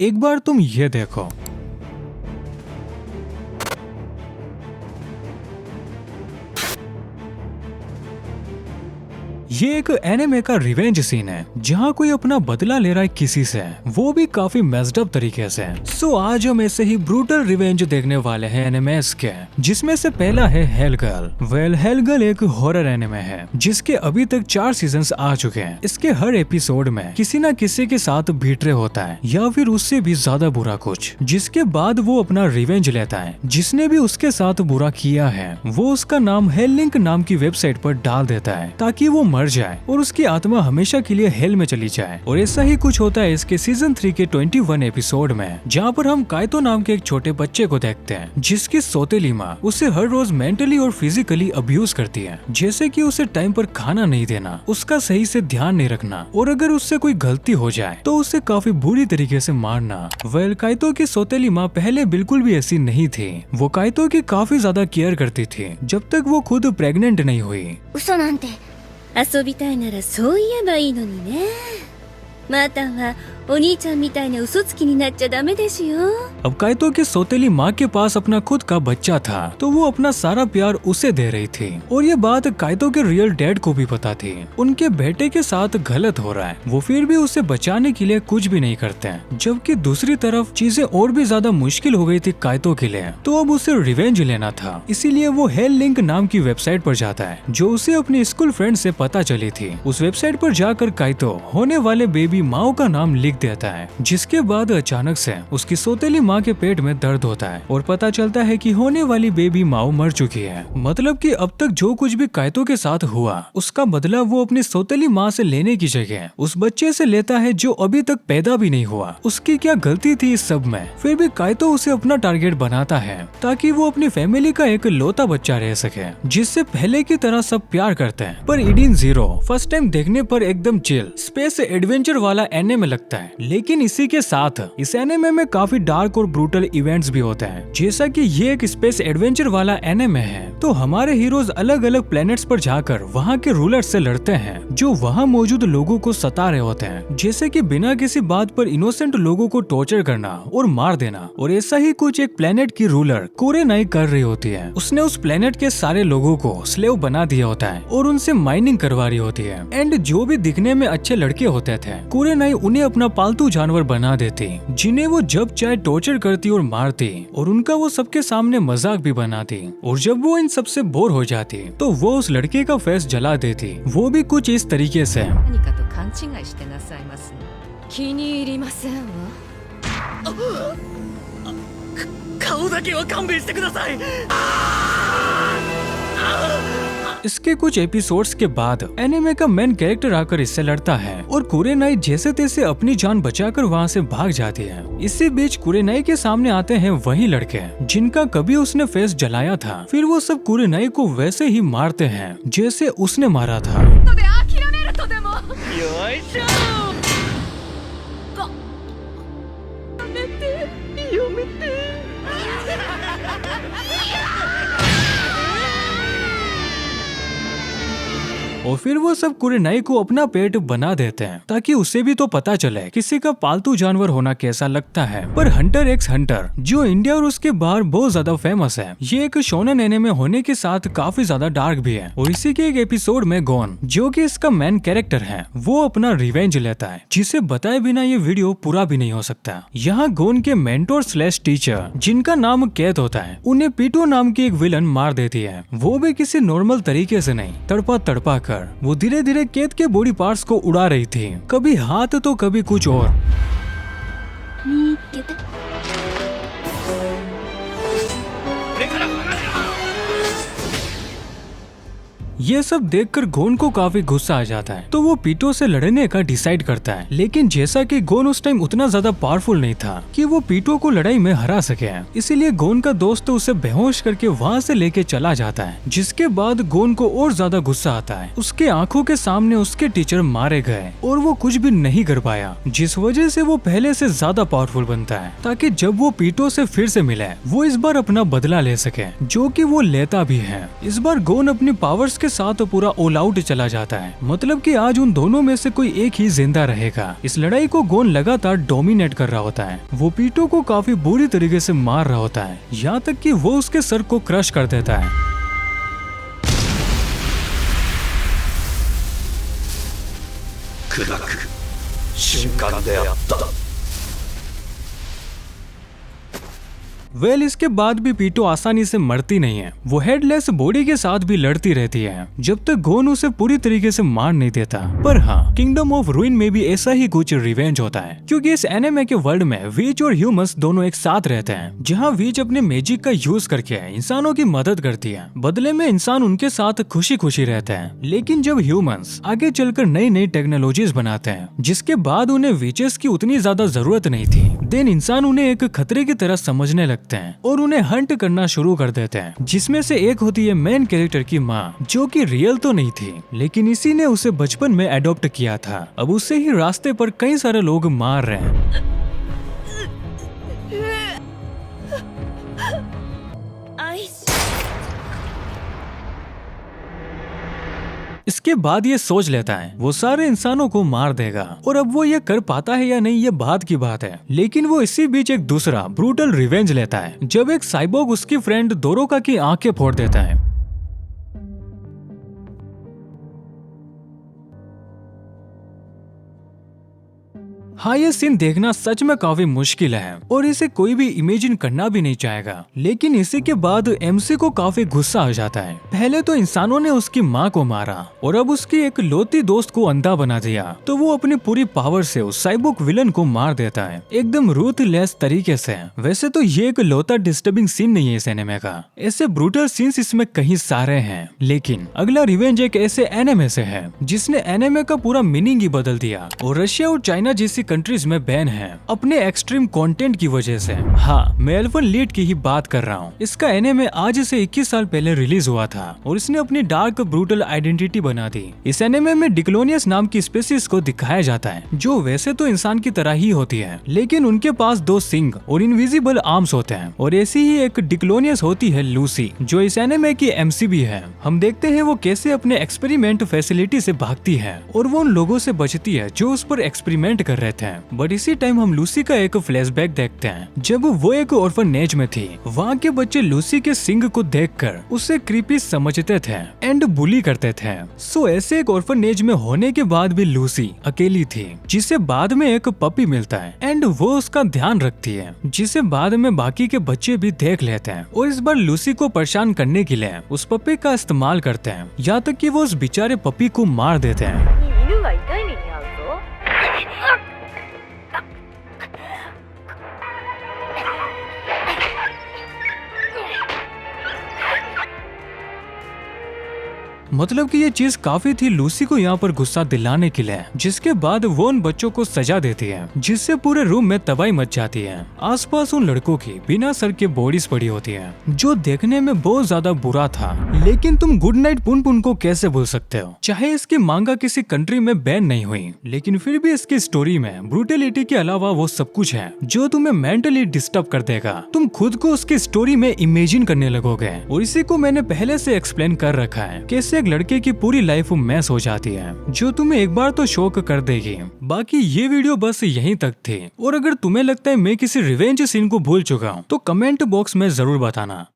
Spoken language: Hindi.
एक बार तुम ये देखो, ये एक एनिमे का रिवेंज सीन है जहाँ कोई अपना बदला ले रहा है किसी से, वो भी काफी मेस्ड अप तरीके से। सो आज हम ऐसे ही ब्रूटल रिवेंज देखने वाले हैं एनिमेस के, जिसमें से पहला है hello girl. Well, hello girl एक हॉरर एनिमे है जिसके अभी तक 4 सीजन्स आ चुके हैं। इसके हर एपिसोड में किसी न किसी के साथ बीट्रे होता है या फिर उससे भी ज्यादा बुरा कुछ, जिसके बाद वो अपना रिवेंज लेता है। जिसने भी उसके साथ बुरा किया है वो उसका नाम हेल लिंक नाम की वेबसाइट पर डाल देता है ताकि वो मर जाए और उसकी आत्मा हमेशा के लिए हेल में चली जाए। और ऐसा ही कुछ होता है इसके सीजन 3 के 21 एपिसोड में, जहाँ पर हम काइतो नाम के एक छोटे बच्चे को देखते हैं जिसकी सौतेली माँ उसे हर रोज मेंटली और फिजिकली अब्यूज करती है, जैसे कि उसे टाइम पर खाना नहीं देना, उसका सही से ध्यान नहीं रखना और अगर उससे कोई गलती हो जाए तो उसे काफी बुरी तरीके से मारना। वेल, काइतो की सौतेली माँ पहले बिल्कुल भी ऐसी नहीं थी। वो काइतो की काफी ज्यादा केयर करती थी जब तक वो खुद प्रेग्नेंट नहीं हुई। 嘘なんて遊びたいならそう言えばいいのにね。またはお兄ちゃんみたいな嘘つきになっちゃダメですよ。 अब काइतो की सौतेली माँ के पास अपना खुद का बच्चा था तो वो अपना सारा प्यार उसे दे रही थी और ये बात काइतो के रियल डैड को भी पता थी। उनके बेटे के साथ गलत हो रहा है, वो फिर भी उसे बचाने के लिए कुछ भी नहीं करते हैं। जबकि दूसरी तरफ चीजें और भी ज्यादा मुश्किल हो गई थी काइतो के लिए, तो अब उसे रिवेंज लेना था। इसीलिए वो हेल लिंक नाम की वेबसाइट पर जाता है जो उसे अपनी स्कूल फ्रेंड से पता चली थी। उस वेबसाइट पर जाकर काइतो होने वाले बेबी माओ का नाम लिख देता है, जिसके बाद अचानक से उसकी सौतेली माँ के पेट में दर्द होता है और पता चलता है कि होने वाली बेबी माओ मर चुकी है। मतलब कि अब तक जो कुछ भी काइतो के साथ हुआ उसका बदला वो अपनी सौतेली माँ से लेने की जगह उस बच्चे से लेता है जो अभी तक पैदा भी नहीं हुआ। उसकी क्या गलती थी इस सब में? फिर भी काइतो उसे अपना टारगेट बनाता है ताकि वो अपनी फैमिली का एक लौता बच्चा रह सके जिससे पहले की तरह सब प्यार करते हैं। पर ईडन जीरो फर्स्ट टाइम देखने पर एकदम चिल स्पेस एडवेंचर वाला एनिमे लगता है, लेकिन इसी के साथ इस एनिमे में काफी डार्क और ब्रूटल इवेंट्स भी होते हैं। जैसा कि ये एक स्पेस एडवेंचर वाला एनिमे है तो हमारे हीरोज अलग अलग प्लैनेट्स पर जाकर वहाँ के रूलर से लड़ते हैं जो वहाँ मौजूद लोगों को सता रहे होते हैं, जैसे कि बिना किसी बात पर इनोसेंट लोगों को टॉर्चर करना और मार देना। और ऐसा ही कुछ एक प्लैनेट की रूलर कुरेनाई कर रही होती है। उसने उस प्लैनेट के सारे लोगों को स्लेव बना दिया होता है और उनसे माइनिंग करवा रही होती है। एंड जो भी दिखने में अच्छे लड़के होते थे कुरेनाई उन्हें अपना पालतू जानवर बना देती, जिन्हें वो जब चाहे टॉर्चर करती और मारती और उनका वो सबके सामने मजाक भी बनाती। और जब वो इन सबसे बोर हो जाती तो वो उस लड़के का फेस जला देती, वो भी कुछ इस तरीके से। 何かと勘違いしてなさいますね。気に入りませんわ。顔だけは勘弁してください。 इसके कुछ एपिसोड्स के बाद एनिमे का मेन कैरेक्टर आकर इससे लड़ता है और कुरेनाई जैसे तैसे अपनी जान बचाकर वहाँ से भाग जाती है। इसी बीच कुरेनाई के सामने आते हैं वही लड़के जिनका कभी उसने फेस जलाया था। फिर वो सब कुरेनाई को वैसे ही मारते हैं जैसे उसने मारा था। 後で諦めるとでも。よいしょ。やめて、やめて。 और फिर वो सब कुरेनाई को अपना पेट बना देते हैं ताकि उसे भी तो पता चले किसी का पालतू जानवर होना कैसा लगता है। पर हंटर एक्स हंटर जो इंडिया और उसके बाहर बहुत ज्यादा फेमस है, ये एक शोनन एनिमे होने के साथ काफी ज्यादा डार्क भी है। और इसी के एक एपिसोड में गोन जो कि इसका मेन कैरेक्टर है वो अपना रिवेंज लेता है, जिसे बताए बिना ये वीडियो पूरा भी नहीं हो सकता। यहाँ गोन के मेंटोर स्लैश टीचर जिनका नाम कैद होता है उन्हें पीटो नाम की एक विलन मार देती है, वो भी किसी नॉर्मल तरीके से नहीं, तड़पा तड़पा कर। वो धीरे धीरे कैद के बॉडी पार्ट्स को उड़ा रही थी, कभी हाथ तो कभी कुछ और। 見っけた。 ये सब देखकर गोन को काफी गुस्सा आ जाता है तो वो पीटो से लड़ने का डिसाइड करता है। लेकिन जैसा कि गोन उस टाइम उतना ज्यादा पावरफुल नहीं था कि वो पीटो को लड़ाई में हरा सके, इसीलिए गोन का दोस्त उसे बेहोश करके वहाँ से लेके चला जाता है। जिसके बाद गोन को और ज्यादा गुस्सा आता है। उसके आंखों के सामने उसके टीचर मारे गए और वो कुछ भी नहीं कर पाया, जिस वजह से वो पहले से ज्यादा पावरफुल बनता है ताकि जब वो पीटो से फिर से मिले वो इस बार अपना बदला ले सके, जो कि वो लेता भी है। इस बार गोन अपनी पावर्स के के साथ पूरा ऑल आउट चला जाता है। मतलब कि आज उन दोनों में से कोई एक ही जिंदा रहेगा। इस लड़ाई को गोन लगातार डोमिनेट कर रहा होता है। वो पीटो को काफी बुरी तरीके से मार रहा होता है, यहाँ तक कि वो उसके सर को क्रश कर देता है। इसके बाद भी पीटो आसानी से मरती नहीं है। वो हेडलेस बॉडी के साथ भी लड़ती रहती है जब तक गोन उसे पूरी तरीके से मार नहीं देता। पर हाँ, किंगडम ऑफ रूइन में भी ऐसा ही कुछ रिवेंज होता है, क्योंकि इस एनिमे के वर्ल्ड में वीच और ह्यूमंस दोनों एक साथ रहते हैं, जहाँ वीच अपने मैजिक का यूज करके इंसानों की मदद करती है। बदले में इंसान उनके साथ खुशी खुशी रहते हैं। लेकिन जब ह्यूमंस आगे चलकर नई नई टेक्नोलॉजीज बनाते हैं, जिसके बाद उन्हें वीचेस की उतनी ज्यादा जरूरत नहीं थी, देन इंसान उन्हें एक खतरे की तरह समझने लगते हैं और उन्हें हंट करना शुरू कर देते हैं, जिसमें से एक होती है मेन कैरेक्टर की माँ, जो कि रियल तो नहीं थी, लेकिन इसी ने उसे बचपन में अडॉप्ट किया था। अब उससे ही रास्ते पर कई सारे लोग मार रहे हैं। इसके बाद ये सोच लेता है वो सारे इंसानों को मार देगा, और अब वो ये कर पाता है या नहीं ये बात की बात है। लेकिन वो इसी बीच एक दूसरा ब्रूटल रिवेंज लेता है, जब एक साइबोर्ग उसकी फ्रेंड दोरोका की आंखें फोड़ देता है। हाँ, ये सीन देखना सच में काफी मुश्किल है और इसे कोई भी इमेजिन करना भी नहीं चाहेगा। लेकिन इसी के बाद एमसी को काफी गुस्सा आ जाता है। पहले तो इंसानों ने उसकी माँ को मारा और अब उसकी एक लौती दोस्त को अंधा बना दिया, तो वो अपनी पूरी पावर से उस साइबोर्ग विलन को मार देता है, एकदम रूथलेस तरीके से। वैसे तो ये एक लौता डिस्टर्बिंग सीन नहीं है इस एनिमे का, ऐसे ब्रूटल सीन्स इसमें कहीं सारे हैं। लेकिन अगला रिवेंज एक ऐसे एनिमे से है जिसने एनिमे का पूरा मीनिंग ही बदल दिया और रशिया और चाइना जैसी कंट्रीज में बैन है अपने एक्सट्रीम कंटेंट की वजह से। हाँ, मैं एल्फन लीड की ही बात कर रहा हूँ। इसका एनिमे आज से 21 साल पहले रिलीज हुआ था और इसने अपनी डार्क ब्रूटल आइडेंटिटी बना दी। इस एनिमे में डिक्लोनियस नाम की स्पीशीज को दिखाया जाता है, जो वैसे तो इंसान की तरह ही होती है, लेकिन उनके पास 2 सिंग और इनविजिबल आर्म्स होते हैं। और ऐसी ही एक डिक्लोनियस होती है लूसी, जो इस एनिमे की एमसी भी है। हम देखते हैं वो कैसे अपने एक्सपेरिमेंट फैसिलिटी से भागती है और वो उन लोगों से बचती है जो उस पर एक्सपेरिमेंट कर रहे थे। बट इसी टाइम हम लूसी का एक फ्लैशबैक देखते हैं, जब वो एक ऑर्फनेज में थी। वहाँ के बच्चे लूसी के सिंग को देखकर उसे क्रीपी समझते थे एंड बुली करते थे। सो ऐसे एक ऑर्फनेज में होने के बाद भी लूसी अकेली थी, जिसे बाद में एक पपी मिलता है एंड वो उसका ध्यान रखती है, जिसे बाद में बाकी के बच्चे भी देख लेते हैं और इस बार लूसी को परेशान करने के लिए उस पपी का इस्तेमाल करते हैं, यहाँ तक कि वो उस बेचारे पपी को मार देते हैं। मतलब कि ये चीज काफी थी लूसी को यहाँ पर गुस्सा दिलाने के लिए, जिसके बाद वो उन बच्चों को सजा देती है, जिससे पूरे रूम में तबाही मच जाती है। आसपास उन लड़कों की बिना सर के बॉडीज पड़ी होती है, जो देखने में बहुत ज्यादा बुरा था। लेकिन तुम गुड नाइट पुन पुन को कैसे भूल सकते हो? चाहे इसकी मांगा किसी कंट्री में बैन नहीं हुई, लेकिन फिर भी इसकी स्टोरी में ब्रूटलिटी के अलावा वो सब कुछ है जो तुम्हें मेंटली डिस्टर्ब कर देगा। तुम खुद को उसकी स्टोरी में इमेजिन करने लगोगे, और इसी को मैंने पहले से एक्सप्लेन कर रखा है कैसे एक लड़के की पूरी लाइफ मैस हो जाती है, जो तुम्हें एक बार तो शॉक कर देगी। बाकी ये वीडियो बस यहीं तक थी, और अगर तुम्हें लगता है मैं किसी रिवेंज सीन को भूल चुका हूँ तो कमेंट बॉक्स में जरूर बताना।